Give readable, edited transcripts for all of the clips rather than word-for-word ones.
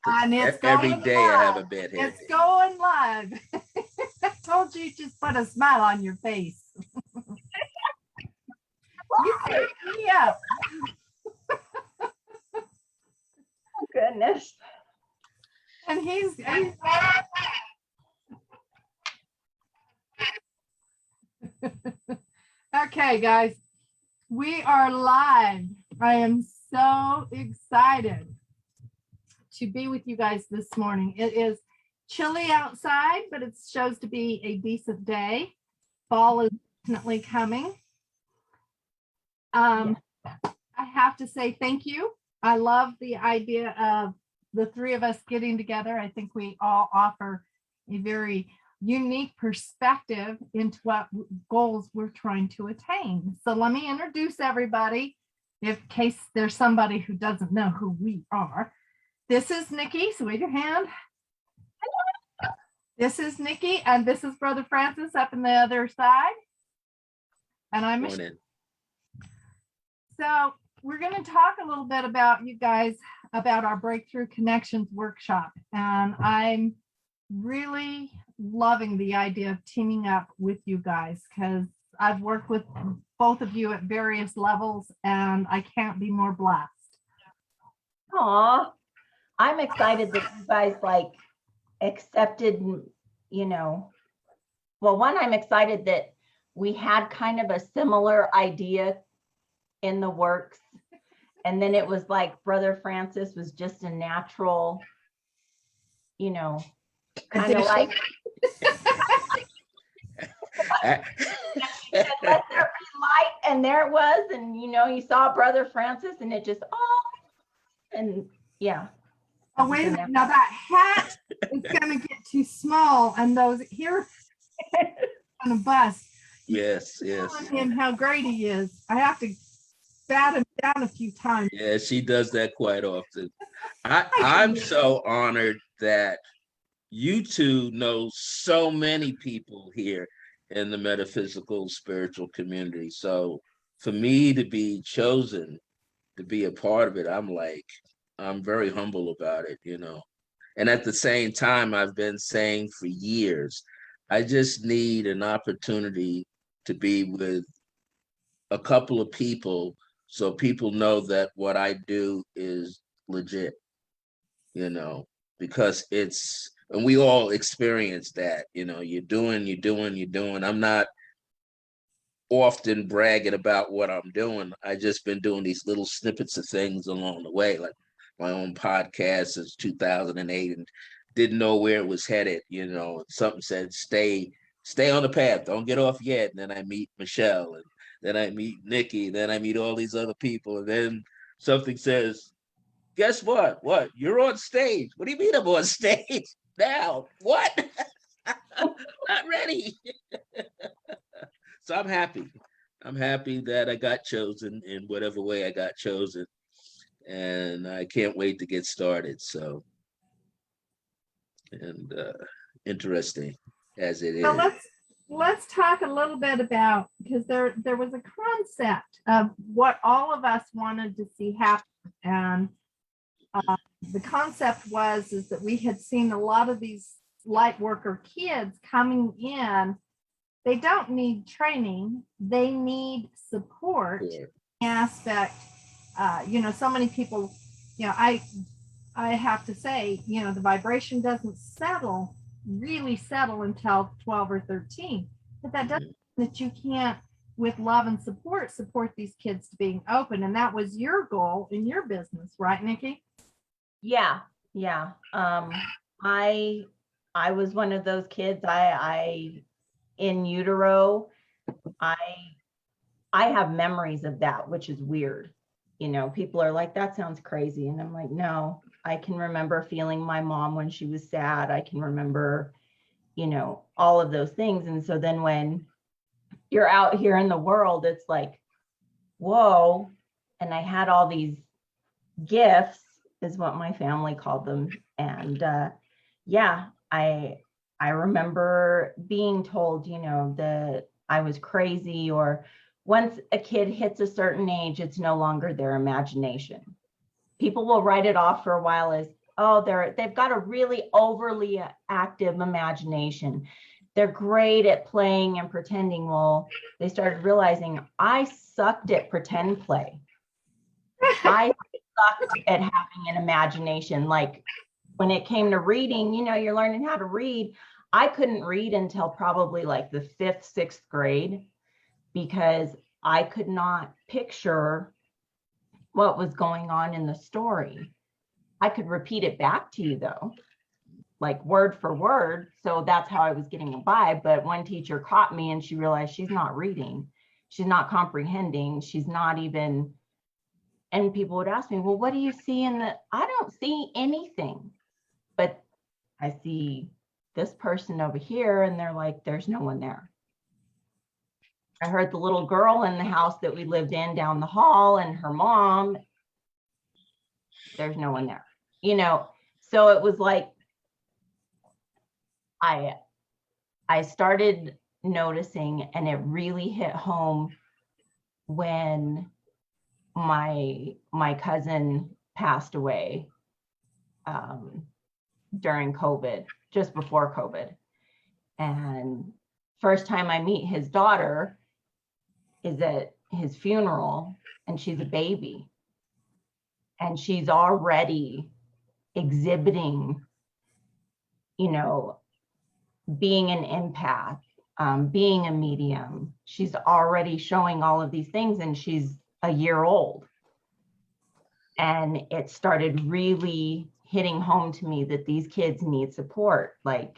And it's Every going day live. I have a bad head. It's going live. I told you, just put a smile on your face. You crack me up. Oh, goodness. And he's okay, guys. We are live. I am so excited to be with you guys this morning. It is chilly outside, but it shows to be a decent day. Fall is definitely coming. I have to say thank you. I love the idea of the three of us getting together. I think we all offer a very unique perspective into what goals we're trying to attain. So let me introduce everybody in case there's somebody who doesn't know who we are. This is Nikki, so wave your hand. This is Nikki, and this is Brother Francis up in the other side. And I'm Michelle. So we're going to talk a little bit about you guys, about our Breakthrough Connections workshop. And I'm really loving the idea of teaming up with you guys because I've worked with both of you at various levels and I can't be more blessed. Aw, I'm excited that you guys accepted, well, one, I'm excited that we had kind of a similar idea in the works. And then it was like Brother Francis was just a natural, kind of like, let there be light, and there it was. And, you saw Brother Francis and it just, and yeah. Oh, wait a minute. Now that hat is going to get too small and those here on a bus. Yes. Telling him how great he is. I have to bat him down a few times. Yeah, she does that quite often. I'm so honored that you two know so many people here in the metaphysical spiritual community. So for me to be chosen to be a part of it, I'm very humble about it, And at the same time, I've been saying for years, I just need an opportunity to be with a couple of people so people know that what I do is legit, because and we all experience that, you're doing. I'm not often bragging about what I'm doing. I just been doing these little snippets of things along the way, like my own podcast since 2008 and didn't know where it was headed, something said, stay on the path, don't get off yet. And then I meet Michelle, and then I meet Nikki, then I meet all these other people. And then something says, guess what? What? You're on stage. What do you mean I'm on stage now? What? Not ready. So I'm happy. I'm happy that I got chosen in whatever way I got chosen. And I can't wait to get started. So, and interesting as it is. Let's talk a little bit about, because there was a concept of what all of us wanted to see happen. And the concept is that we had seen a lot of these light worker kids coming in. They don't need training, they need support. Yeah. Aspect, so many people, I have to say, the vibration doesn't really settle until 12 or 13, but that doesn't mean that you can't, with love and support these kids to being open. And that was your goal in your business, right, Nikki? Yeah. I was one of those kids. I in utero, I have memories of that, which is weird. People are like, that sounds crazy. And I'm like, no, I can remember feeling my mom when she was sad. I can remember, all of those things. And so then when you're out here in the world, it's like, whoa. And I had all these gifts, is what my family called them. And I remember being told, that I was crazy, or once a kid hits a certain age, it's no longer their imagination. People will write it off for a while as, oh, they've got a really overly active imagination. They're great at playing and pretending. Well, they started realizing I sucked at pretend play. I sucked at having an imagination. Like when it came to reading, you know, you're learning how to read. I couldn't read until probably like the 5th, 6th grade because I could not picture what was going on in the story. I could repeat it back to you though, like word for word. So that's how I was getting by. But one teacher caught me and she realized she's not reading. She's not comprehending. She's not even, and people would ask me, well, what do you see in the, I don't see anything, but I see this person over here and they're like, there's no one there. I heard the little girl in the house that we lived in down the hall and her mom, there's no one there, you know? So it was like, I started noticing, and it really hit home when my cousin passed away during COVID, just before COVID. And first time I meet his daughter is at his funeral, and she's a baby. And she's already exhibiting, you know, being an empath, being a medium. She's already showing all of these things, and she's a year old. And it started really hitting home to me that these kids need support. Like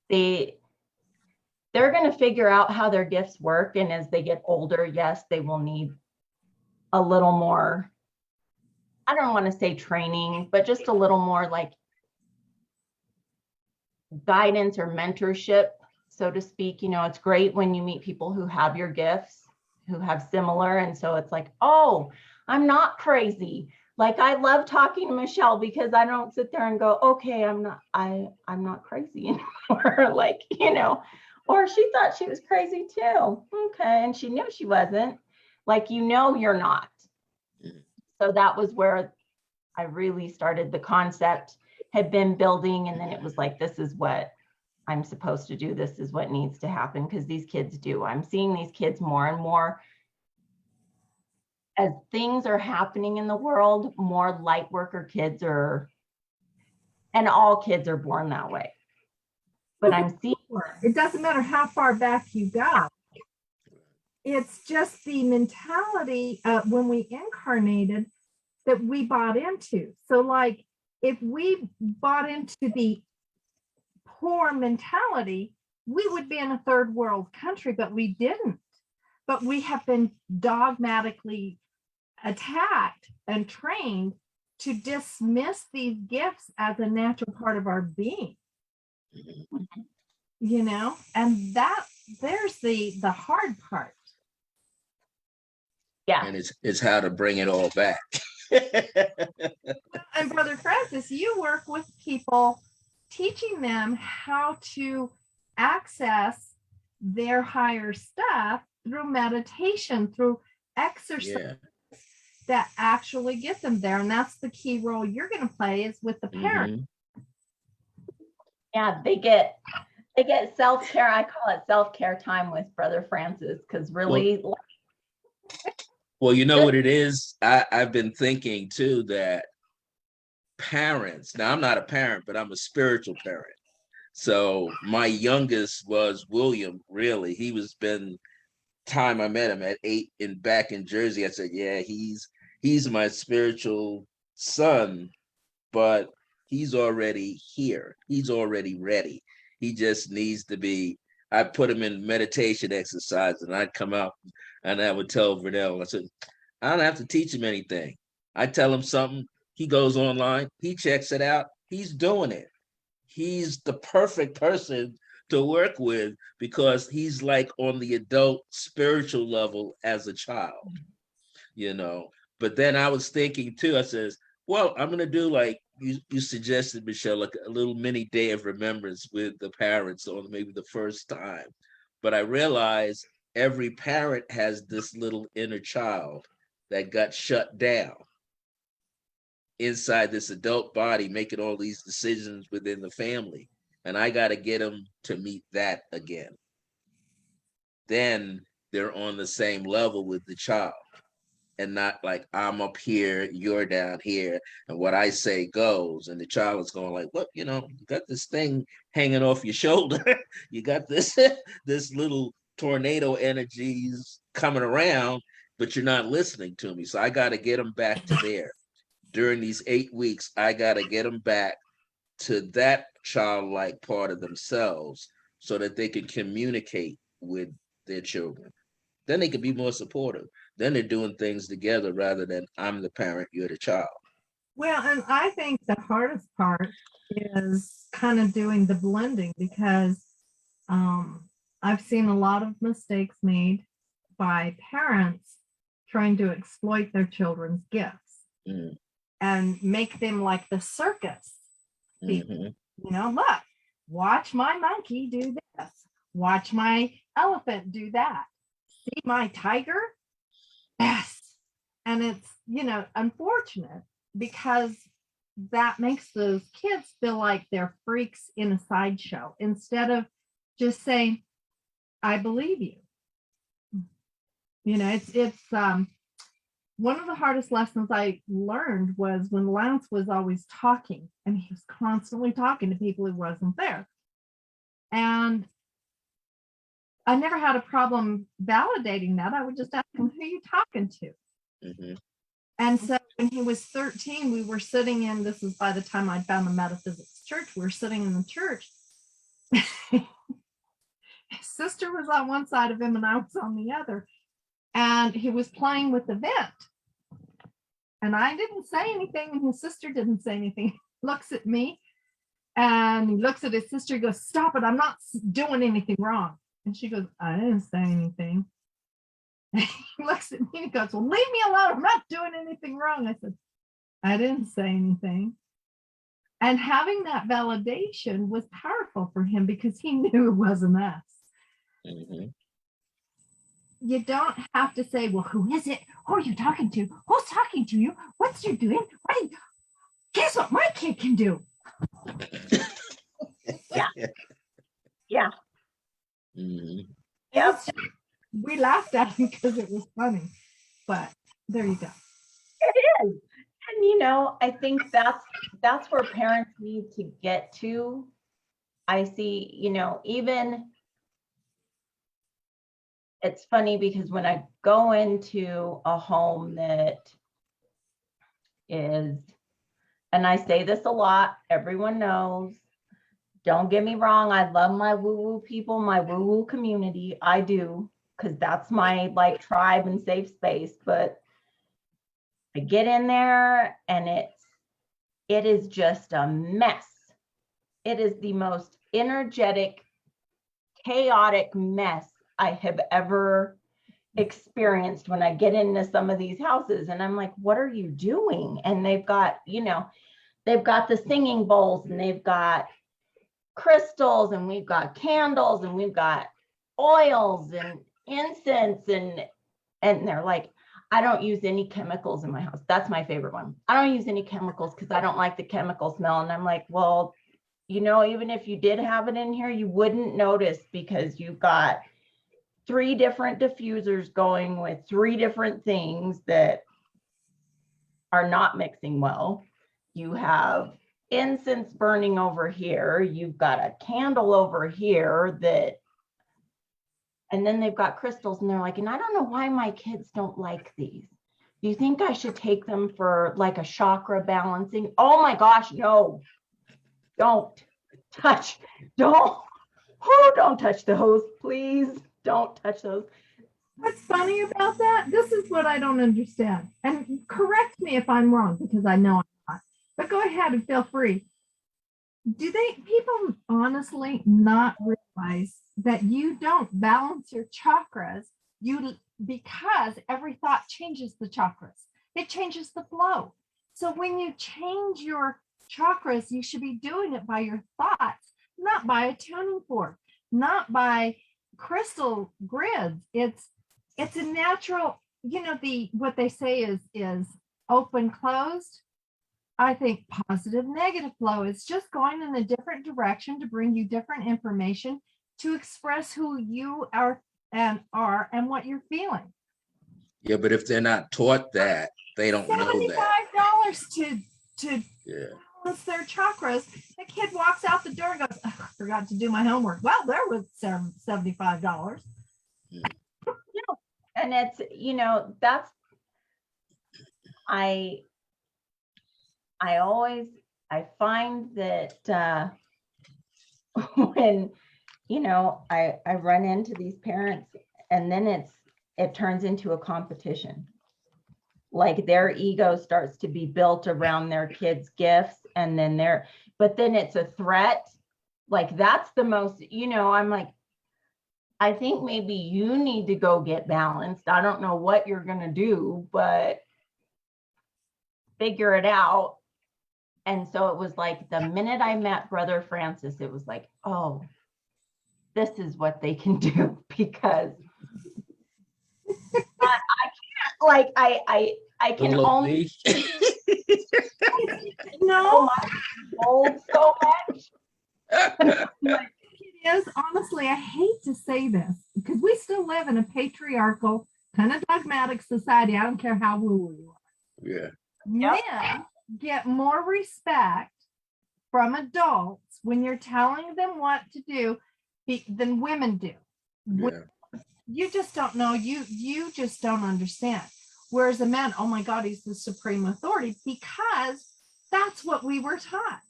they're going to figure out how their gifts work. And as they get older, yes, they will need a little more, I don't want to say training, but just a little more like guidance or mentorship, so to speak. You know, it's great when you meet people who have your gifts, who have similar. And so it's like, oh, I'm not crazy. Like I love talking to Michelle because I don't sit there and go, okay, I'm not crazy anymore. Like, you know, or she thought she was crazy too. Okay. And she knew she wasn't. Like, you know, you're not. So that was where I really started. The concept had been building, and then it was like, this is what I'm supposed to do. This is what needs to happen, because these kids do. I'm seeing these kids more and more. As things are happening in the world, more light worker kids are, and all kids are born that way. But I'm seeing, it doesn't matter how far back you go. It's just the mentality when we incarnated that we bought into. So like if we bought into the poor mentality, we would be in a third world country, but we didn't. But we have been dogmatically attacked and trained to dismiss these gifts as a natural part of our being. You know, and that there's the hard part. yeah. And it's how to bring it all back. And Brother Francis, you work with people, teaching them how to access their higher stuff through meditation, through exercise, that actually get them there. And that's the key role you're going to play, is with the parent. Yeah, they get self-care. I call it self-care time with Brother Francis, because really, well, you know what it is? I've been thinking too that parents, now I'm not a parent, but I'm a spiritual parent. So my youngest was William, really. He was been time I met him at 8 and back in Jersey. I said, yeah, he's my spiritual son, but he's already here. He's already ready. He just needs to be, I put him in meditation exercise, and I'd come out and I would tell Vernell, I said, I don't have to teach him anything. I tell him something, he goes online, he checks it out, he's doing it. He's the perfect person to work with, because he's like on the adult spiritual level as a child, you know. But then I was thinking too, I says, well, I'm going to do like you suggested, Michelle, like a little mini day of remembrance with the parents on maybe the first time. But I realized every parent has this little inner child that got shut down. inside this adult body making all these decisions within the family. And I got to get them to meet that again. Then they're on the same level with the child and not like I'm up here, you're down here, and what I say goes. And the child is going like, "What? You know, you got this thing hanging off your shoulder. You got this this little tornado energies coming around, but you're not listening to me." So I got to get them back to there. During these 8 weeks, I got to get them back to that childlike part of themselves so that they can communicate with their children. Then they can be more supportive. Then they're doing things together rather than I'm the parent, you're the child. Well, and I think the hardest part is kind of doing the blending because I've seen a lot of mistakes made by parents trying to exploit their children's gifts and make them like the circus people. You know, look, watch my monkey do this. Watch my elephant do that. See my tiger? Yes. And it's, you know, unfortunate because that makes those kids feel like they're freaks in a sideshow instead of just saying, I believe you. You know, it's one of the hardest lessons I learned was when Lance was always talking and he was constantly talking to people who wasn't there. And I never had a problem validating that. I would just ask him, who are you talking to? And so when he was 13, we were sitting in, this is by the time I found the metaphysics church, we were sitting in the church. His sister was on one side of him and I was on the other. And he was playing with the vent. And I didn't say anything and his sister didn't say anything. He looks at me and he looks at his sister, he goes, stop it, I'm not doing anything wrong. And she goes, I didn't say anything. And he looks at me and he goes, well, leave me alone. I'm not doing anything wrong. I said, I didn't say anything. And having that validation was powerful for him because he knew it wasn't us. You don't have to say, well, who is it? Who are you talking to? Who's talking to you? What's you doing? Guess what my kid can do? Yeah. Yep. We laughed at him because it was funny, but there you go. It is. And you know, I think that's where parents need to get to. I see, you know, even it's funny because when I go into a home that is, and I say this a lot, everyone knows, don't get me wrong, I love my woo-woo people, my woo-woo community. I do, because that's my like tribe and safe space. But I get in there and it is just a mess. It is the most energetic, chaotic mess I have ever experienced when I get into some of these houses. And I'm like, what are you doing? And they've got, you know, they've got the singing bowls and they've got crystals and we've got candles and we've got oils and incense and they're like, I don't use any chemicals in my house. That's my favorite one. I don't use any chemicals because I don't like the chemical smell. And I'm like, well, you know, even if you did have it in here, you wouldn't notice because you've got 3 different diffusers going with 3 different things that are not mixing well. You have incense burning over here. You've got a candle over here and then they've got crystals and they're like, and I don't know why my kids don't like these. Do you think I should take them for like a chakra balancing? Oh my gosh, no, don't touch those, please. Don't touch those. What's funny about that? This is what I don't understand. And correct me if I'm wrong because I know I'm not. But go ahead and feel free. Do people honestly not realize that you don't balance your chakras because every thought changes the chakras? It changes the flow. So when you change your chakras, you should be doing it by your thoughts, not by a tuning fork, not by crystal grids. It's a natural, you know, what they say is open closed. I think positive, negative flow is just going in a different direction to bring you different information to express who you are and what you're feeling. Yeah, but if they're not taught that, they don't know that. $75 to Yeah. balance their chakras. The kid walks out the door and goes, "Oh, I forgot to do my homework." Well, there was $75. And it's, you know, that's, I find that when, you know, I run into these parents, and then it turns into a competition. Like their ego starts to be built around their kids' gifts, and then but then it's a threat. Like that's the most, you know, I'm like, I think maybe you need to go get balanced. I don't know what you're going to do, but figure it out. And so it was like the minute I met Brother Francis, it was like, oh, this is what they can do, because I can't, like, I can Hello, only me. No, hold so much. it is. Honestly, I hate to say this because we still live in a patriarchal, kind of dogmatic society. I don't care how woo you are. Yeah. Men get more respect from adults when you're telling them what to do than women do. Yeah. You just don't know. You just don't understand. Whereas a man, oh my God, he's the supreme authority, because that's what we were taught.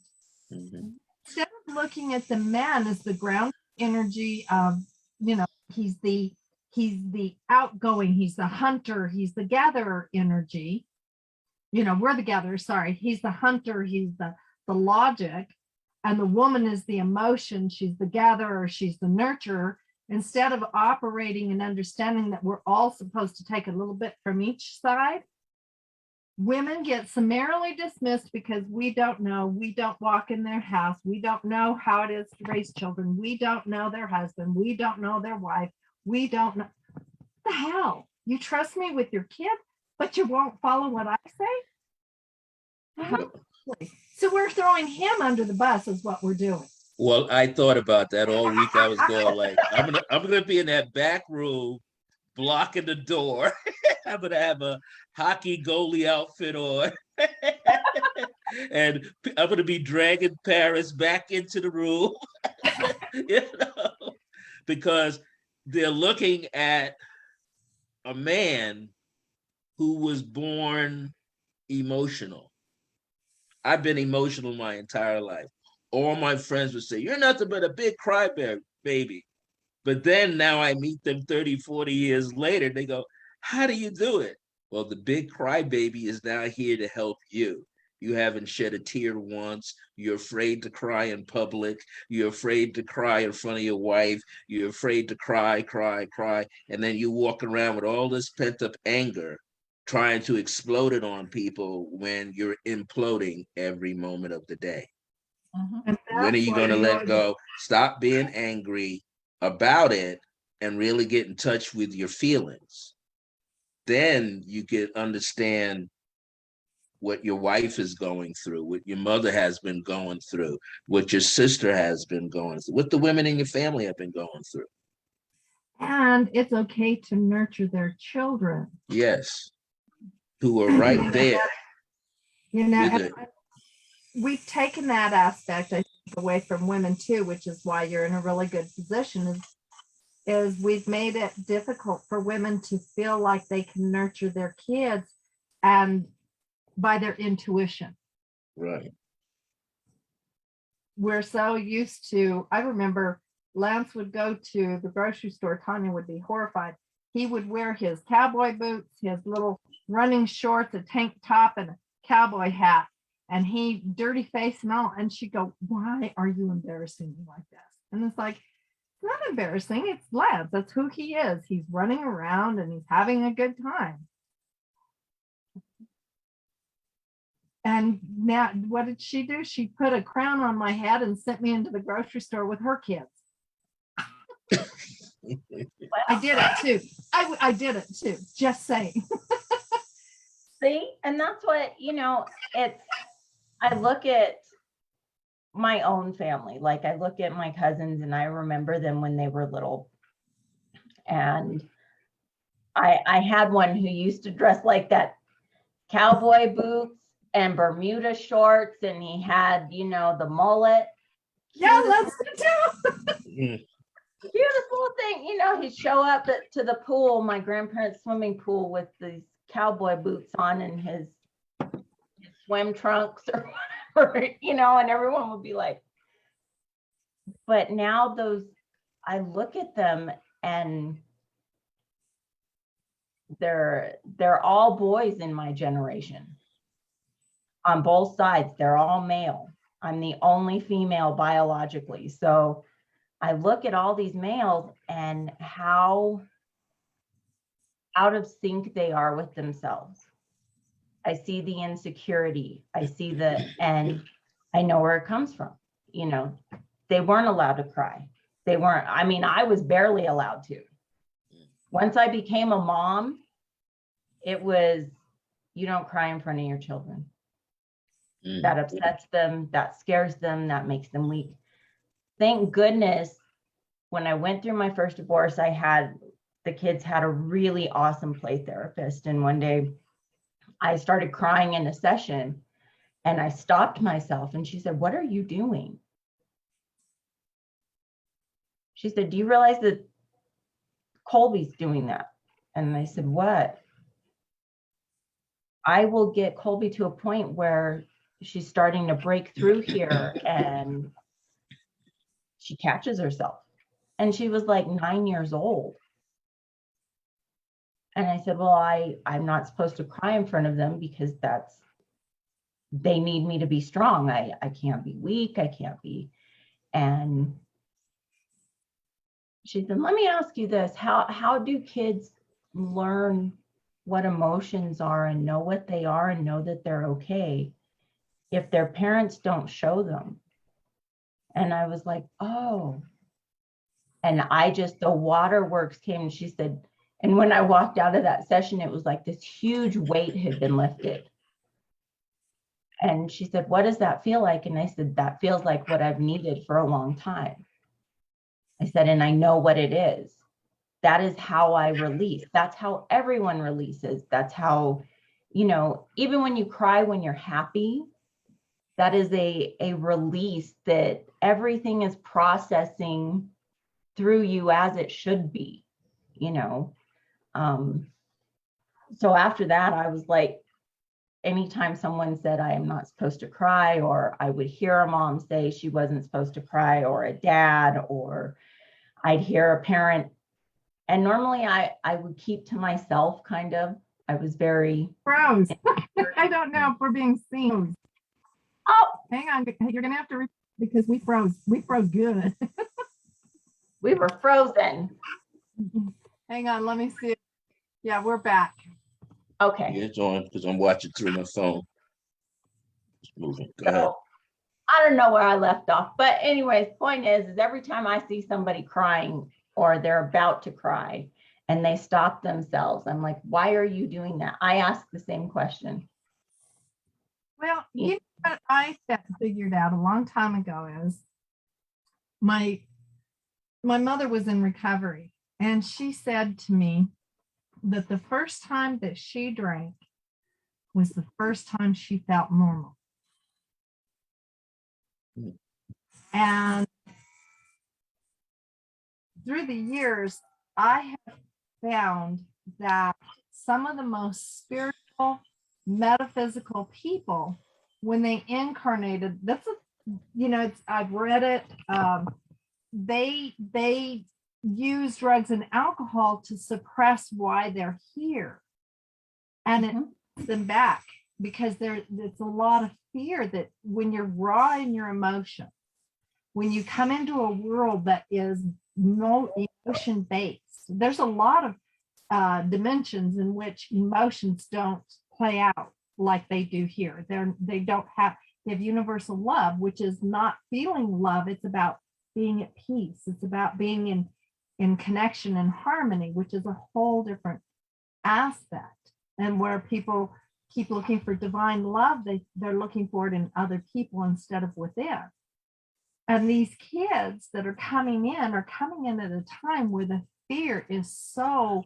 Mm-hmm. Instead of looking at the man as the ground energy of, you know, he's the outgoing, he's the hunter, he's the gatherer energy. You know, we're the gatherer, sorry. He's the hunter, he's the logic, and the woman is the emotion. She's the gatherer, she's the nurturer. Instead of operating and understanding that we're all supposed to take a little bit from each side, women get summarily dismissed because we don't know. We don't walk in their house. We don't know how it is to raise children. We don't know their husband. We don't know their wife. We don't know. What the hell? You trust me with your kid, but you won't follow what I say? So we're throwing him under the bus is what we're doing. Well, I thought about that all week. I was going like, I'm gonna be in that back room blocking the door. I'm gonna have a hockey goalie outfit on. And I'm gonna be dragging Paris back into the room. You know, because they're looking at a man who was born emotional. I've been emotional my entire life. All my friends would say, "You're nothing but a big crybaby." But then now I meet them 30, 40 years later, they go, "How do you do it?" Well, the big crybaby is now here to help you. You haven't shed a tear once. You're afraid to cry in public. You're afraid to cry in front of your wife. You're afraid to cry. And then you walk around with all this pent-up anger, trying to explode it on people when you're imploding every moment of the day. When are you going to let go? Stop being angry about it and really get in touch with your feelings. Then you can understand what your wife is going through, what your mother has been going through, what your sister has been going through, what the women in your family have been going through. And it's okay to nurture their children. Yes. Who are right there. You know, we've taken that aspect, I think, away from women too, which is why you're in a really good position, is we've made it difficult for women to feel like they can nurture their kids and by their intuition. Right. We're so used to, I remember Lance would go to the grocery store, Tanya would be horrified. He would wear his cowboy boots, his little running shorts, a tank top, and a cowboy hat. And he dirty face and all. And she'd go, "Why are you embarrassing me like this?" And it's like, it's not embarrassing. It's Lance. That's who he is. He's running around and he's having a good time. And now what did she do? She put a crown on my head and sent me into the grocery store with her kids. I did it too. I did it too. Just saying. See, and that's what, you know, I look at my own family. Like I look at my cousins and I remember them when they were little. And I had one who used to dress like that, cowboy boots and Bermuda shorts, and he had, you know, the mullet. Yeah, that's it too. Beautiful thing. You know, he'd show up to the pool, my grandparents' swimming pool, with these cowboy boots on and his swim trunks or whatever, you know, and everyone would be like, but now those, I look at them and they're all boys in my generation. On both sides, they're all male. I'm the only female biologically. So I look at all these males and how out of sync they are with themselves. I see the insecurity. I see and I know where it comes from. You know, they weren't allowed to cry. They weren't, I mean, I was barely allowed to. Once I became a mom, it was, you don't cry in front of your children. That upsets them, that scares them, that makes them weak. Thank goodness, when I went through my first divorce, the kids had a really awesome play therapist. And one day I started crying in a session and I stopped myself and she said, "What are you doing?" She said, "Do you realize that Colby's doing that?" And I said, "What?" "I will get Colby to a point where she's starting to break through here and she catches herself." And she was like 9 years old. And I said, "Well, I'm not supposed to cry in front of them because they need me to be strong. I can't be weak. I can't be." And she said, "Let me ask you this. How do kids learn what emotions are and know what they are and know that they're okay if their parents don't show them?" And I was like, "Oh." And the waterworks came, and she said, and when I walked out of that session, it was like this huge weight had been lifted. And she said, "What does that feel like?" And I said, "That feels like what I've needed for a long time." I said, "And I know what it is. That is how I release. That's how everyone releases. That's how, you know, even when you cry when you're happy, that is a release that everything is processing through you as it should be, you know." So after that, I was like, anytime someone said I am not supposed to cry, or I would hear a mom say she wasn't supposed to cry, or a dad, or I'd hear a parent, and normally I would keep to myself, kind of. I was very Froze. I don't know if we're being seen. Oh, Hang on, you're gonna have to because we froze. We froze good. we were frozen. Hang on, let me see. Yeah, we're back. Okay. It's on because I'm watching through my phone. It's moving. Go ahead. So I don't know where I left off, but anyways, point is every time I see somebody crying or they're about to cry and they stop themselves, I'm like, "Why are you doing that?" I ask the same question. Well, you know what I figured out a long time ago is my mother was in recovery, and she said to me that the first time that she drank was the first time she felt normal. And through the years, I have found that some of the most spiritual, metaphysical people, when they incarnated, I've read it. They use drugs and alcohol to suppress why they're here, and it puts them back because it's a lot of fear that when you're raw in your emotion, when you come into a world that is no emotion based, there's a lot of dimensions in which emotions don't play out like they do here. They have universal love, which is not feeling love. It's about being at peace. It's about being in connection and harmony, which is a whole different aspect, and where people keep looking for divine love, they're looking for it in other people instead of within. And these kids that are coming in at a time where the fear is so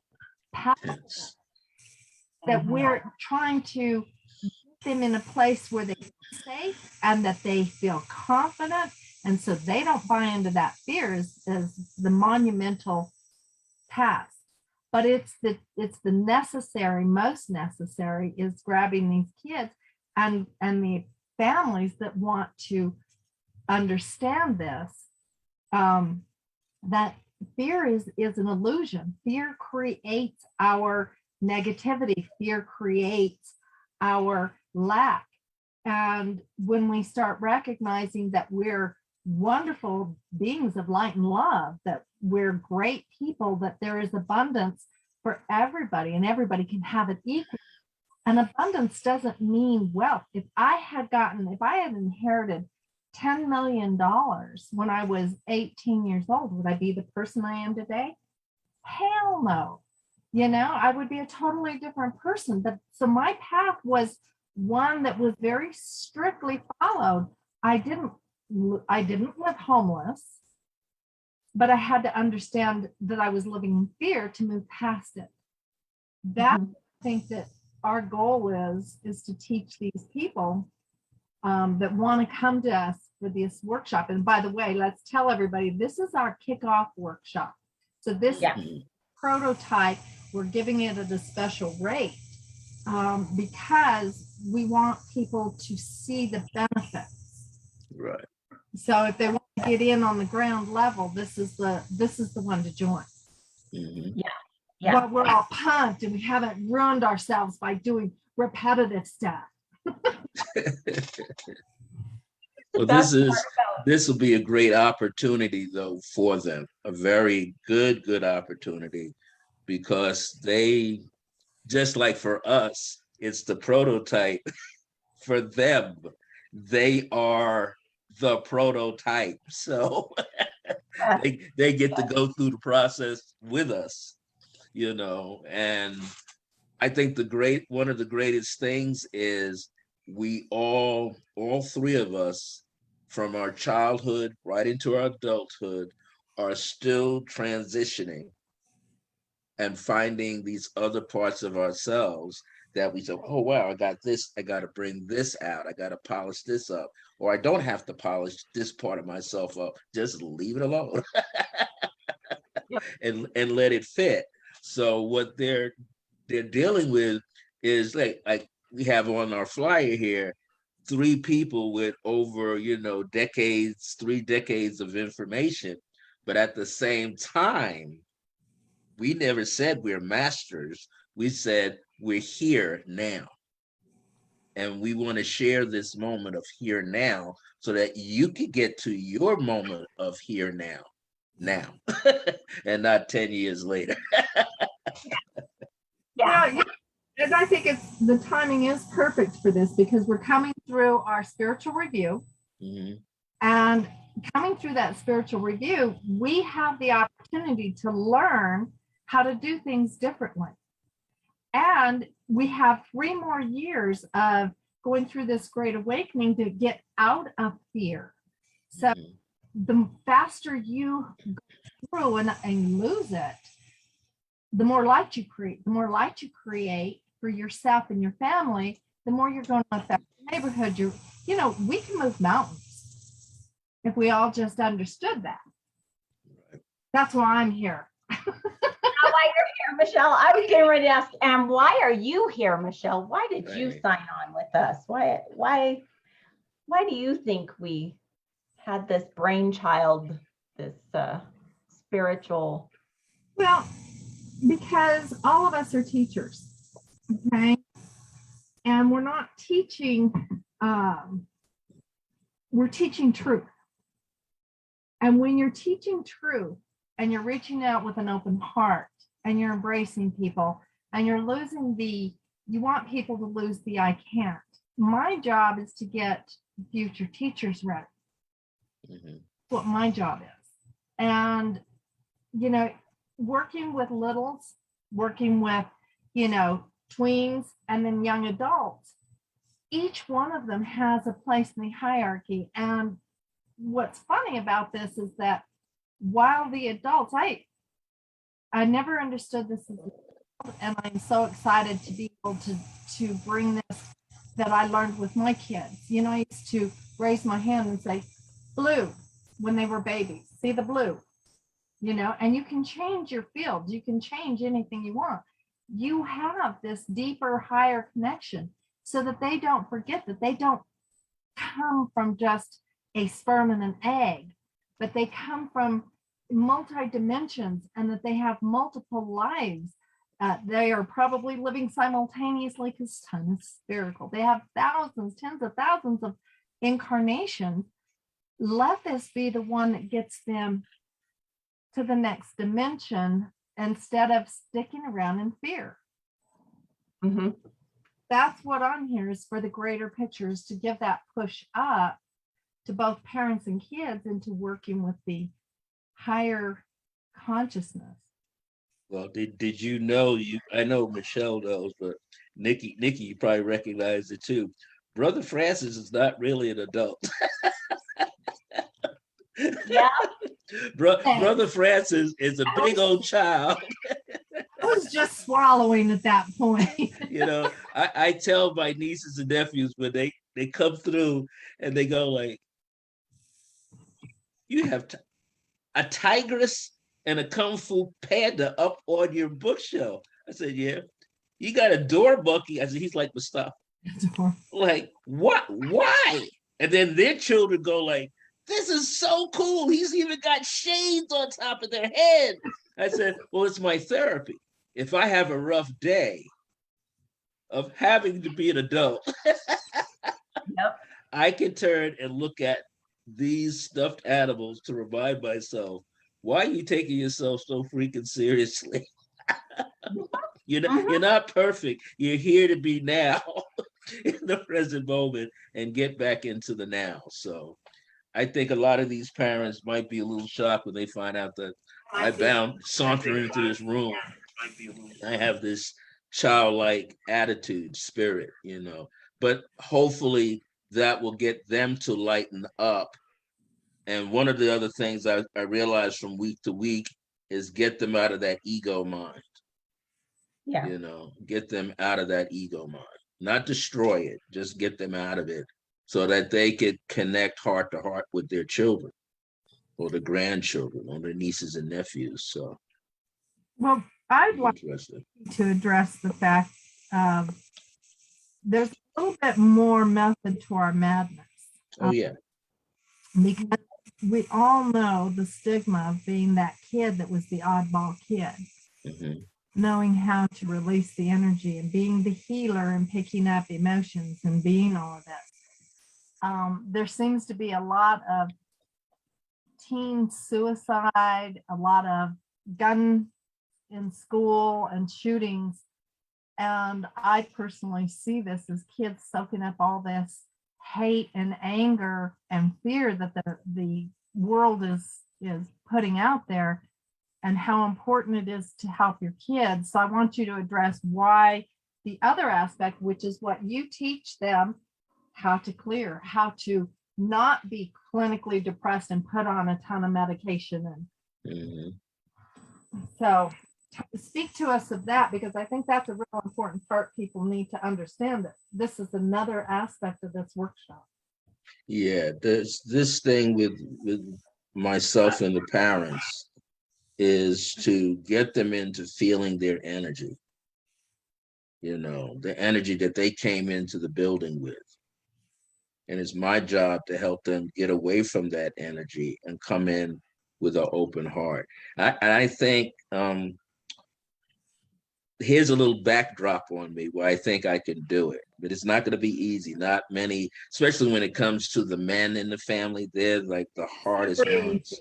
powerful that we're trying to get them in a place where they feel safe and that they feel confident. And so they don't buy into that fear as the monumental task. But it's the necessary, most necessary is grabbing these kids and the families that want to understand this, that fear is an illusion. Fear creates our negativity. Fear creates our lack. And when we start recognizing that we're wonderful beings of light and love, that we're great people, that there is abundance for everybody and everybody can have it equal. And abundance doesn't mean wealth. If I had inherited $10 million when I was 18 years old, would I be the person I am today? Hell no. I would be a totally different person. But so my path was one that was very strictly followed. I didn't live homeless, but I had to understand that I was living in fear to move past it. That I think that our goal is to teach these people that want to come to us for this workshop. And by the way, let's tell everybody, this is our kickoff workshop. So this prototype, we're giving it at a special rate because we want people to see the benefits. Right. So if they want to get in on the ground level, this is the one to join. Mm-hmm. Yeah. But we're all pumped and we haven't ruined ourselves by doing repetitive stuff. Well, this will be a great opportunity though for them, a very good opportunity, because they, just like for us, it's the prototype. For them, they are the prototype, so they get to go through the process with us, and I think one of the greatest things is we all three of us, from our childhood right into our adulthood, are still transitioning and finding these other parts of ourselves that we say, oh, wow, I got this. I got to bring this out. I got to polish this up. Or I don't have to polish this part of myself up. Just leave it alone and let it fit. So what they're dealing with is like we have on our flyer here, 3 people with over, 3 decades of information. But at the same time, we never said we're masters. We said we're here now. And we want to share this moment of here now so that you can get to your moment of here now, and not 10 years later. Yeah. And I think the timing is perfect for this because we're coming through our spiritual review. Mm-hmm. And coming through that spiritual review, we have the opportunity to learn how to do things differently. And we have 3 more years of going through this great awakening to get out of fear. So the faster you go through and lose it, the more light you create. The more light you create for yourself and your family, the more you're going to affect the neighborhood. We can move mountains if we all just understood that. That's why I'm here. Why you're here, Michelle? I was getting ready to ask, and why are you here, Michelle? Why did you sign on with us? Why do you think we had this brainchild, this spiritual? Well, because all of us are teachers, okay? And we're not teaching, we're teaching truth. And when you're teaching truth and you're reaching out with an open heart and you're embracing people and you're you want people to lose the I can't. My job is to get future teachers ready. Mm-hmm. That's what my job is. And, working with littles, working with, tweens, and then young adults. Each one of them has a place in the hierarchy. And what's funny about this is that while the adults, I never understood this, and I'm so excited to be able to bring this that I learned with my kids. You know, I used to raise my hand and say, blue, when they were babies. See the blue, you know, and you can change your field. You can change anything you want. You have this deeper, higher connection so that they don't forget that they don't come from just a sperm and an egg, but they come from multi dimensions and that they have multiple lives. They are probably living simultaneously because time is spherical. They have thousands, tens of thousands of incarnations. Let this be the one that gets them to the next dimension instead of sticking around in fear. Mm-hmm. That's what I'm here is for the greater pictures, to give that push up to both parents and kids into working with the higher consciousness. Well, did you know, I know Michelle knows, but Nikki, you probably recognize it too. Brother Francis is not really an adult. Yeah. Brother Francis is a big old child. I was just swallowing at that point. You know, I tell my nieces and nephews when they come through and they go like, you have a tigress and a kung fu panda up on your bookshelf. I said, yeah. You got a door monkey. I said, he's like Mustafa. Like, what? Why? And then their children go like, this is so cool. He's even got shades on top of their head. I said, well, it's my therapy. If I have a rough day of having to be an adult, Yep. I can turn and look at these stuffed animals to remind myself, why are you taking yourself so freaking seriously? You're not perfect. You're here to be now in the present moment and get back into the now. So I think a lot of these parents might be a little shocked when they find out that I saunter into this room. I have this childlike attitude, spirit, you know, but hopefully that will get them to lighten up. And one of the other things I realize from week to week is get them out of that ego mind. Yeah. You know, get them out of that ego mind, not destroy it, just get them out of it so that they could connect heart to heart with their children or the grandchildren or their nieces and nephews. So, well, I'd like to address the fact there's a little bit more method to our madness. Oh, yeah. Because we all know the stigma of being that kid that was the oddball kid. Mm-hmm. Knowing how to release the energy and being the healer and picking up emotions and being all of this. There seems to be a lot of teen suicide, a lot of gun in school and shootings. And I personally see this as kids soaking up all this hate and anger and fear that the world is putting out there, and how important it is to help your kids. So I want you to address why the other aspect, which is what you teach them, how to clear, how to not be clinically depressed and put on a ton of medication. And so speak to us of that, because I think that's a real important part people need to understand, that this is another aspect of this workshop. Yeah, there's this thing with myself and the parents is to get them into feeling their energy, you know, the energy that they came into the building with. And it's my job to help them get away from that energy and come in with an open heart. I think here's a little backdrop on me where I think I can do it, but it's not going to be easy. Not many, especially when it comes to the men in the family, they're like the hardest ones.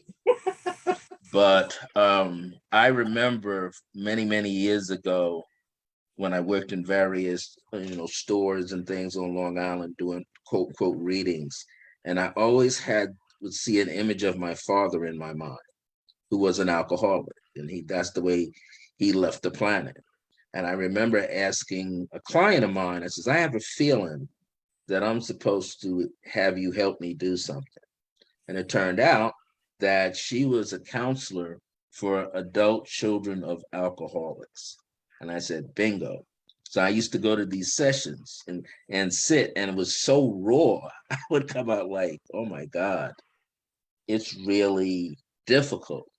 But I remember many, many years ago when I worked in various, stores and things on Long Island doing quote, quote readings. And I always would see an image of my father in my mind, who was an alcoholic. And that's the way he left the planet. And I remember asking a client of mine, I says, I have a feeling that I'm supposed to have you help me do something. And it turned out that she was a counselor for adult children of alcoholics. And I said, bingo. So I used to go to these sessions and sit, and it was so raw. I would come out like, oh my God, it's really difficult.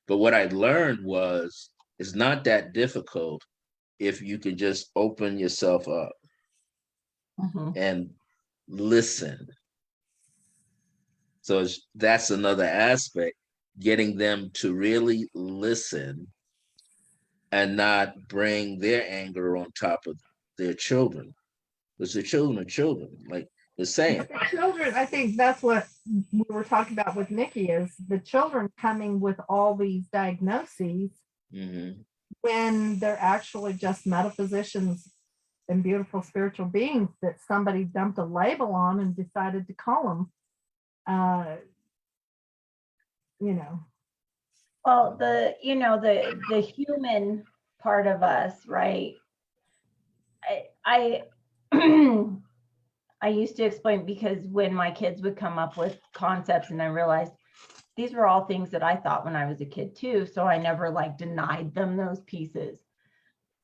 But what I learned was it's not that difficult if you can just open yourself up and listen. So that's another aspect, getting them to really listen and not bring their anger on top of their children. Because the children are children, like they're saying. But the children, I think that's what we were talking about with Nikki, is the children coming with all these diagnoses when they're actually just metaphysicians and beautiful spiritual beings that somebody dumped a label on and decided to call them. Well, the human part of us, right? I I used to explain, because when my kids would come up with concepts, and I realized these were all things that I thought when I was a kid too, so I never like denied them those pieces.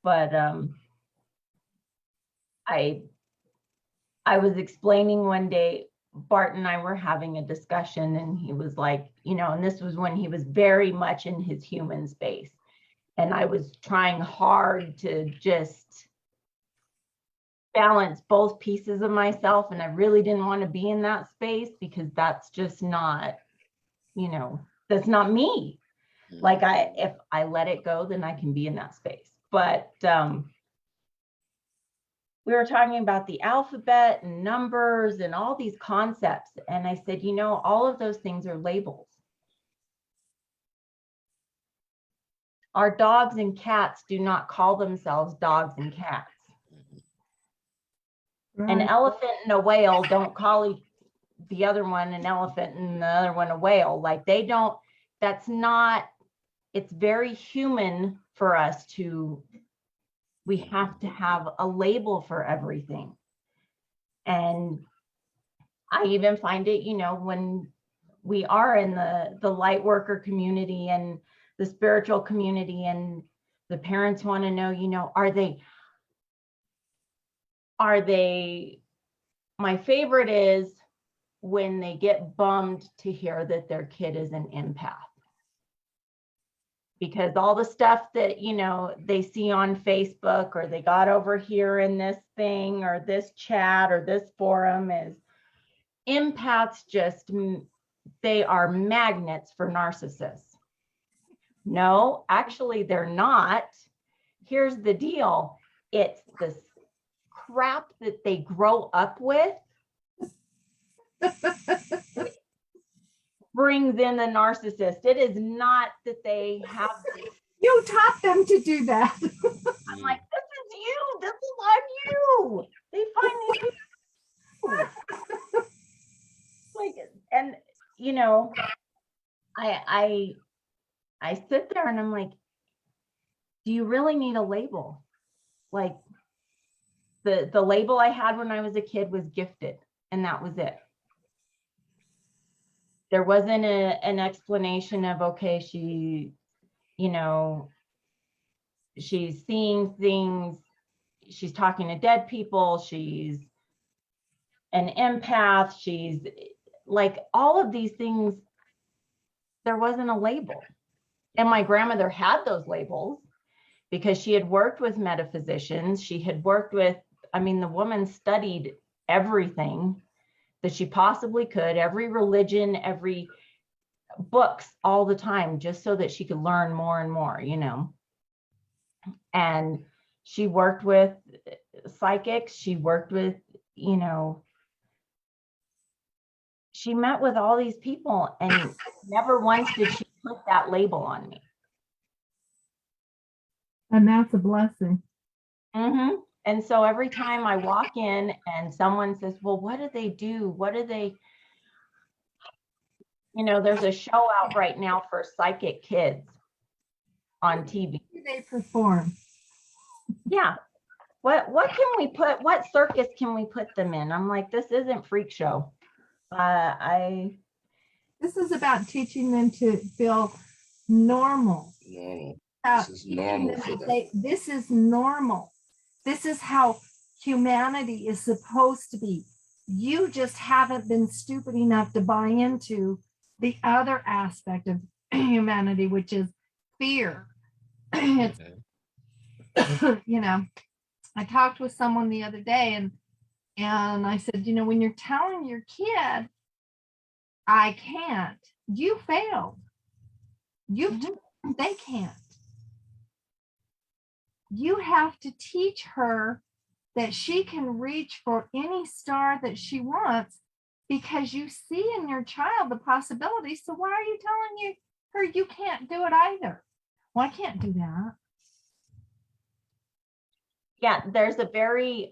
But I was explaining one day, Bart and I were having a discussion, and he was like, and this was when he was very much in his human space. And I was trying hard to just balance both pieces of myself. And I really didn't want to be in that space, because that's just not, that's not me. Like if I let it go, then I can be in that space. But we were talking about the alphabet and numbers and all these concepts. And I said, all of those things are labels. Our dogs and cats do not call themselves dogs and cats. Right. An elephant and a whale don't call the other one an elephant and the other one a whale. Like they don't, that's not, it's very human for us to, we have to have a label for everything. And I even find it, when we are in the light worker community and the spiritual community, and the parents want to know, are they, my favorite is when they get bummed to hear that their kid is an empath. Because all the stuff that, they see on Facebook, or they got over here in this thing or this chat or this forum, is empaths they are magnets for narcissists. No, actually they're not. Here's the deal. It's this crap that they grow up with brings in the narcissist. It is not that they have. You taught them to do that. I'm like, this is you. This is on you. They find these people. Like, and I sit there and I'm like, do you really need a label? Like the label I had when I was a kid was gifted, and that was it. There wasn't an explanation of, okay, she's seeing things, she's talking to dead people, she's an empath, she's like all of these things. There wasn't a label. And my grandmother had those labels because she had worked with metaphysicians. She had worked with, the woman studied everything that she possibly could, every religion, every books, all the time, just so that she could learn more and more, And she worked with psychics. She worked with, she met with all these people, and never once did she put that label on me. And that's a blessing. And so every time I walk in and someone says, well, what do they do? What do they, there's a show out right now for psychic kids on TV. They perform. Yeah. What circus can we put them in? I'm like, this isn't freak show. This is about teaching them to feel normal. Normal. About This is teaching normal them for to them. say, this is normal. This is how humanity is supposed to be. You just haven't been stupid enough to buy into the other aspect of humanity, which is fear. It's, you know, I talked with someone the other day and I said, you know, when you're telling your kid, I can't, you failed. You've told them they can't. You have to teach her that she can reach for any star that she wants because you see in your child the possibilities. So why are you telling her you can't do it either? Well, I can't do that. Yeah, there's a very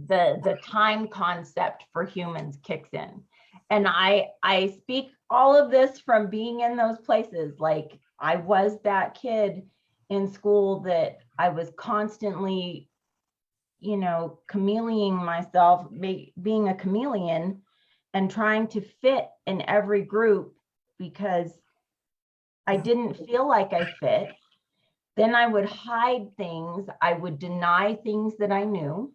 the time concept for humans kicks in. And I speak all of this from being in those places. Like, I was that kid in school that I was constantly, you know, chameleoning myself, being a chameleon and trying to fit in every group because I didn't feel like I fit. Then I would hide things. I would deny things that I knew.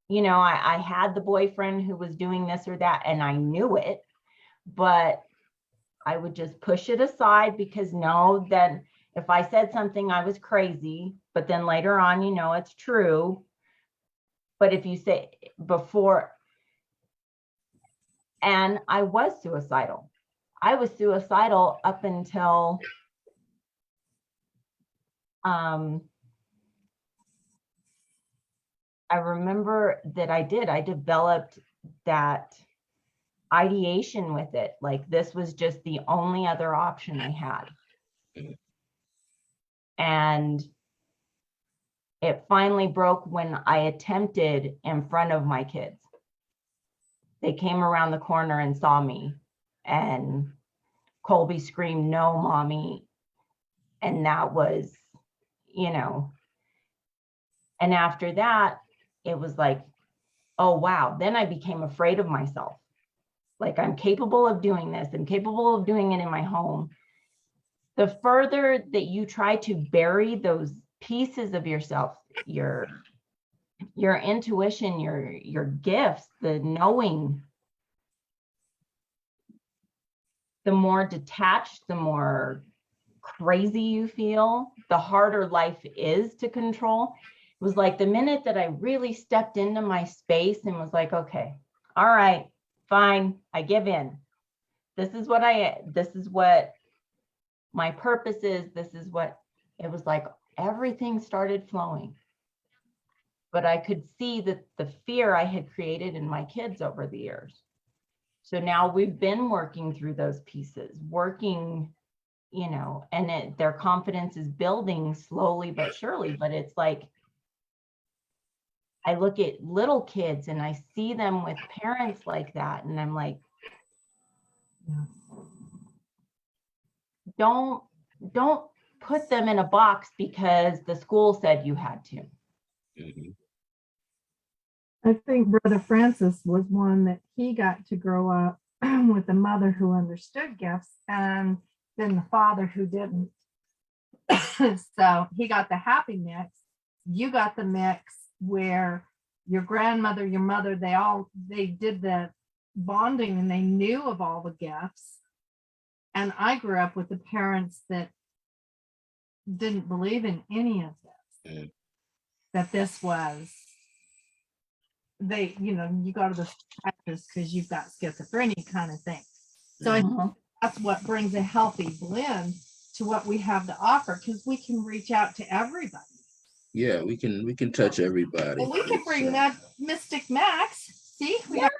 You know, I had the boyfriend who was doing this or that, and I knew it, but I would just push it aside because no, then if I said something, I was crazy, but then later on, you know, it's true. But if you say before, and I was suicidal. I was suicidal up until I remember that I developed that ideation with it. Like, this was just the only other option I had. And it finally broke when I attempted in front of my kids. They came around the corner and saw me, and Colby screamed, "No, mommy." And that was, you know, and after that, it was like, oh, wow. Then I became afraid of myself. Like, I'm capable of doing this. I'm capable of doing it in my home. The further that you try to bury those pieces of yourself, your intuition, your gifts, the knowing, the more detached, the more crazy you feel, the harder life is to control. It was like the minute that I really stepped into my space and was like, okay, all right, fine, I give in. This is what my purpose is. This is what it was like. Everything started flowing. But I could see that the fear I had created in my kids over the years. So now we've been working through those pieces, working, you know, and their confidence is building slowly but surely. But it's like, I look at little kids and I see them with parents like that. And I'm like, don't put them in a box because the school said you had to. I think Brother Francis was one that he got to grow up with a mother who understood gifts and then the father who didn't. So he got the happy mix. You got the mix where your grandmother, your mother, they did the bonding and they knew of all the gifts. And I grew up with the parents that didn't believe in any of this. That this was, you go to the practice because you've got schizophrenia kind of thing. So I think that's what brings a healthy blend to what we have to offer, because we can reach out to everybody. Yeah, we can touch everybody. Well, we can bring that Mystic Max. See, we have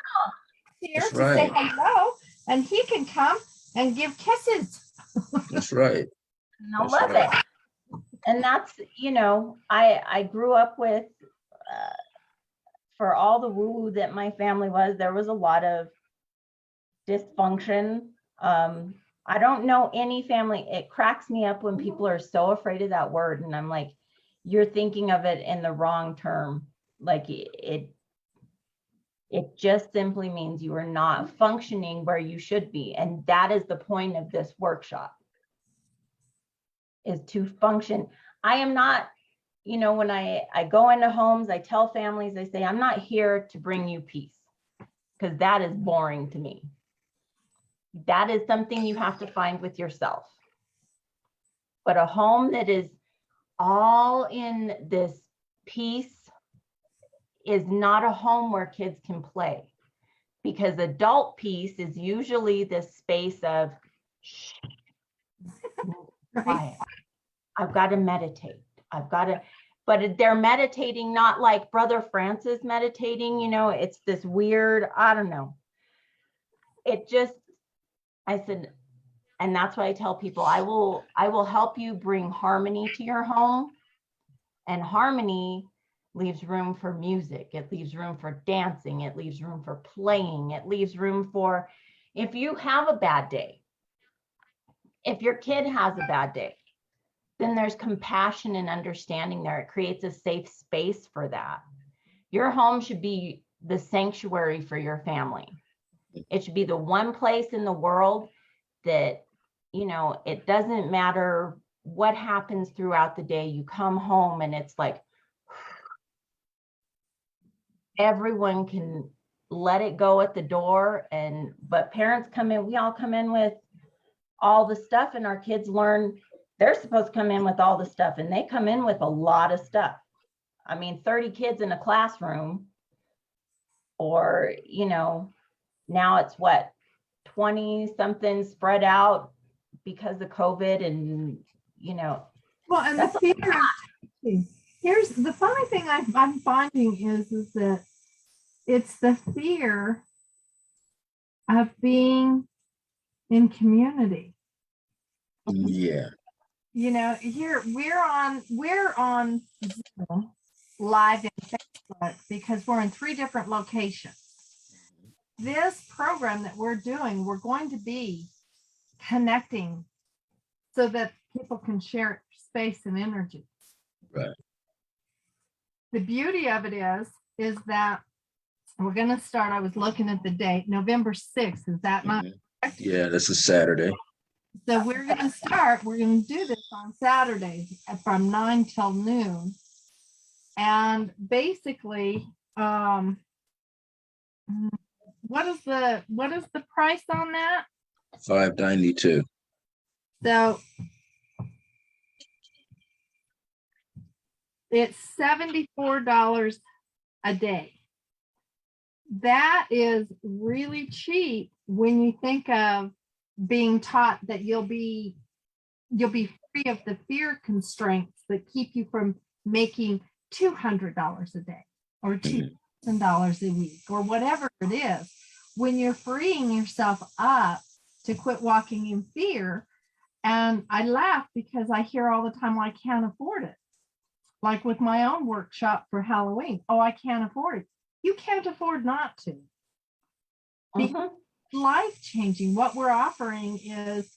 here That's to right. say hello, and he can come and give kisses. That's right. And I love it. And that's, I grew up with, for all the woo-woo that my family was, there was a lot of dysfunction. I don't know any family. It cracks me up when people are so afraid of that word. And I'm like, you're thinking of it in the wrong term. Like it just simply means you are not functioning where you should be. And that is the point of this workshop, is to function. I am not, you know, when I go into homes, I tell families, I say, I'm not here to bring you peace, because that is boring to me. That is something you have to find with yourself. But a home that is all in this peace is not a home where kids can play, because adult peace is usually this space of shh, quiet. I've got to meditate. I've got to, but they're meditating not like Brother Francis meditating, you know, it's this weird, I don't know. It just, I said, and that's why I tell people, I will help you bring harmony to your home. And harmony leaves room for music. It leaves room for dancing. It leaves room for playing. It leaves room for, if you have a bad day, if your kid has a bad day, then there's compassion and understanding there. It creates a safe space for that. Your home should be the sanctuary for your family. It should be the one place in the world that, you know, it doesn't matter what happens throughout the day. You come home and it's like, everyone can let it go at the door. And, but parents come in, we all come in with all the stuff, and our kids learn they're supposed to come in with all the stuff, and they come in with a lot of stuff. I mean, 30 kids in a classroom, or, you know, now it's what, 20 something spread out because of COVID, and, you know. Well, and the fear, here's the funny thing I'm finding is that it's the fear of being in community. Yeah. You know, here we're on Zoom live in Facebook because we're in 3 different locations. This program that we're doing, we're going to be connecting so that people can share space and energy. Right. The beauty of it is that we're going to start, I was looking at the date, November 6th. Is that not correct? Yeah, that's a Saturday. So we're going to do this on Saturdays from 9 till noon. And basically, what is the price on that? $5.92. So it's $74 a day. That is really cheap when you think of being taught that you'll be free of the fear constraints that keep you from making $200 a day or $2,000 a week or whatever it is. When you're freeing yourself up to quit walking in fear. And I laugh because I hear all the time, well, I can't afford it. Like with my own workshop for Halloween. Oh, I can't afford it. You can't afford not to. Life changing. What we're offering is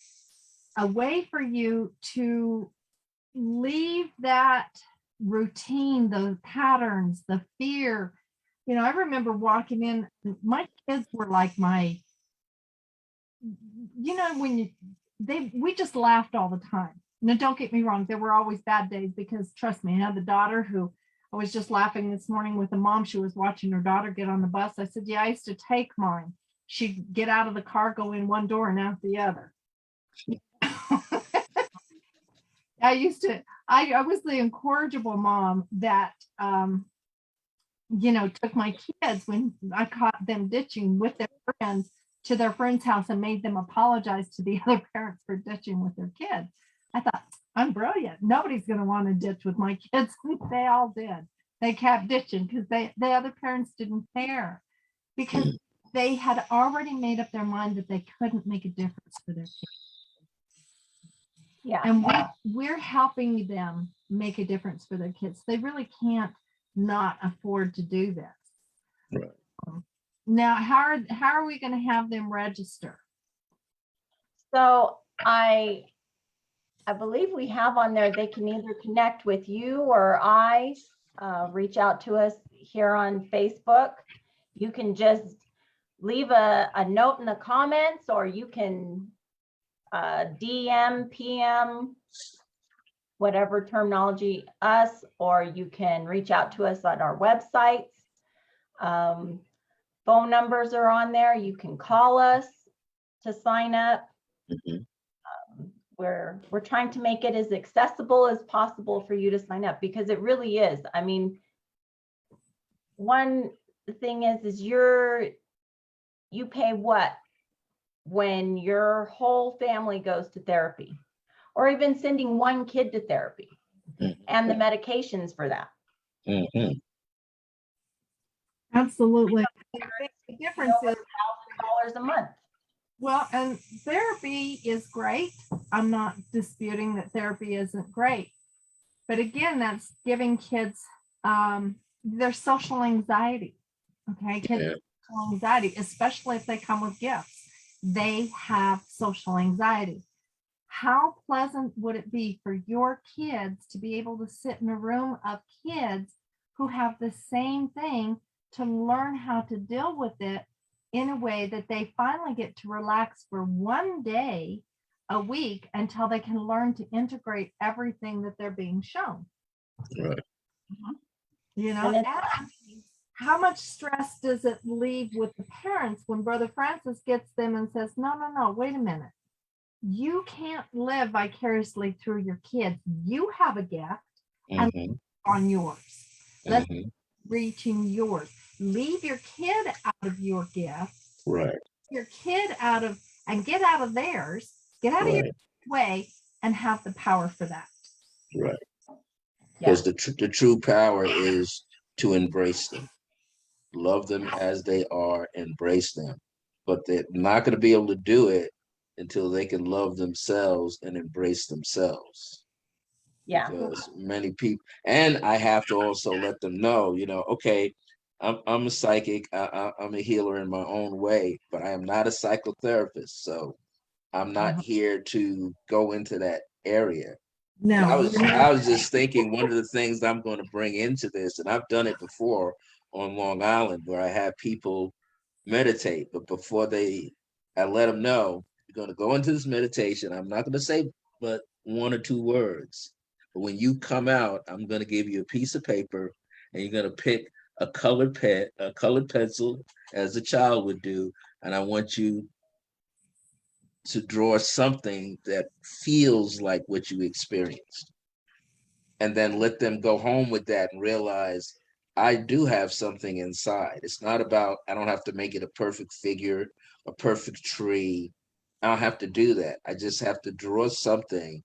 a way for you to leave that routine, the patterns, the fear. You know, I remember walking in, my kids were like my, you know, we just laughed all the time. Now, don't get me wrong, there were always bad days because trust me, I had the daughter who I was just laughing this morning with the mom. She was watching her daughter get on the bus. I said, yeah, I used to take mine. She'd get out of the car, go in one door and out the other. I was the incorrigible mom that, you know, took my kids when I caught them ditching with their friends to their friend's house and made them apologize to the other parents for ditching with their kids. I thought, I'm brilliant. Nobody's going to want to ditch with my kids. They all did. They kept ditching because the other parents didn't care because they had already made up their mind that they couldn't make a difference for their kids. Yeah. And we're helping them make a difference for their kids. They really can't not afford to do this. Right. Now, how are we going to have them register? So I believe we have on there, they can either connect with you or I, reach out to us here on Facebook. You can just leave a note in the comments, or you can DM, PM, whatever terminology, us, or you can reach out to us on our websites. Phone numbers are on there. You can call us to sign up. Mhm. We're trying to make it as accessible as possible for you to sign up, because it really is. I mean, one thing is you pay what when your whole family goes to therapy, or even sending one kid to therapy, Mhm. and the medications for that. Mhm. Absolutely. The difference is, $1,000 a month. well, and therapy is great. I'm not disputing that therapy isn't great. But again, that's giving kids their social anxiety. Okay. Kids Yeah. have social anxiety, especially if they come with gifts. They have social anxiety. How pleasant would it be for your kids to be able to sit in a room of kids who have the same thing, to learn how to deal with it in a way that they finally get to relax for one day a week until they can learn to integrate everything that they're being shown. Right. You know, And it's- and how much stress does it leave with the parents when Brother Francis gets them and says, no, wait a minute. You can't live vicariously through your kids. You have a gift and Mhm. on yours. Let's Mhm. reaching yours. Leave your kid out of your gift. Right. Your kid out of, and get out of theirs. Get out of your Right. way and have the power for that. Right. Yeah. Because the true power is to embrace them, love them as they are, embrace them. But they're not going to be able to do it until they can love themselves and embrace themselves. Yeah. Because many people, and I have to also let them know, okay, I'm a psychic, I'm a healer in my own way, but I am not a psychotherapist. So I'm not here to go into that area. And No, I was just thinking, one of the things I'm going to bring into this, and I've done it before on Long Island, where I have people meditate, but I let them know, you're going to go into this meditation. I'm not going to say but one or two words, but when you come out, I'm going to give you a piece of paper, and you're going to pick a colored pencil, as a child would do, and I want you to draw something that feels like what you experienced, and then let them go home with that and realize I do have something inside. It's not about, I don't have to make it a perfect figure, a perfect tree. I don't have to do that. I just have to draw something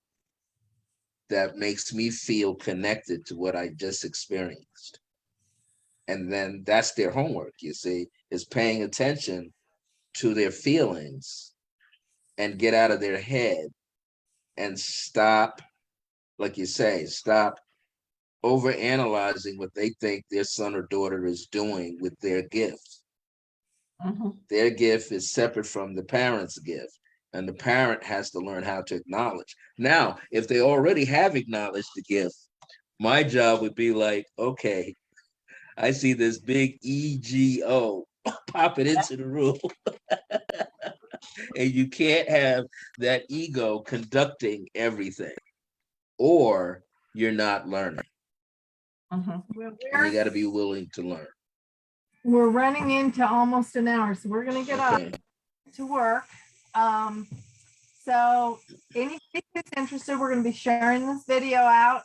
that makes me feel connected to what I just experienced. And then that's their homework, you see, is paying attention to their feelings and get out of their head and stop, like you say, stop over analyzing what they think their son or daughter is doing with their gift. Their gift is separate from the parent's gift, and the parent has to learn how to acknowledge. Now, if they already have acknowledged the gift, my job would be like, okay, I see this big ego popping into the room. And you can't have that ego conducting everything, or you're not learning. And you got to be willing to learn. We're running into almost an hour, so we're going to get Okay. up to work. So anybody who's interested, we're going to be sharing this video out.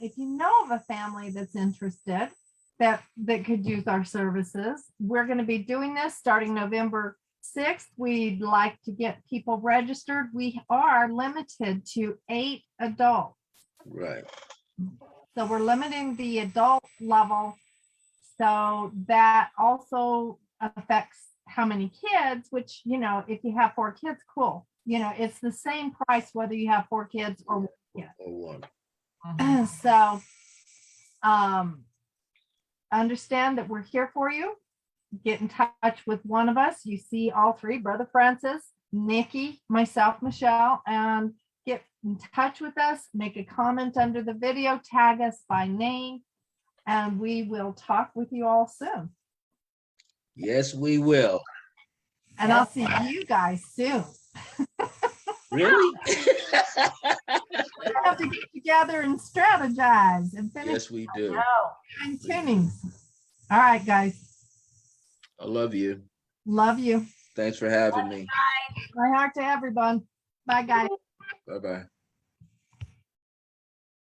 If you know of a family that's interested that could use our services, we're going to be doing this starting November 6th. We'd like to get people registered. We are limited to 8 adults. Right. So we're limiting the adult level. So that also affects how many kids, which, if you have 4 kids, cool. It's the same price whether you have 4 kids or 1 kid. Or one. So understand that we're here for you. Get in touch with one of us. You see all 3, Brother Francis, Nikki, myself, Michelle, and get in touch with us, make a comment under the video, tag us by name, and we will talk with you all soon. Yes, we will. And I'll see you guys soon. Really? We have to get together and strategize and finish Yes, we do. No. fine-tunings. All right, guys. I love you. Love you. Thanks for having me. My heart to everyone. Bye, guys. Bye-bye.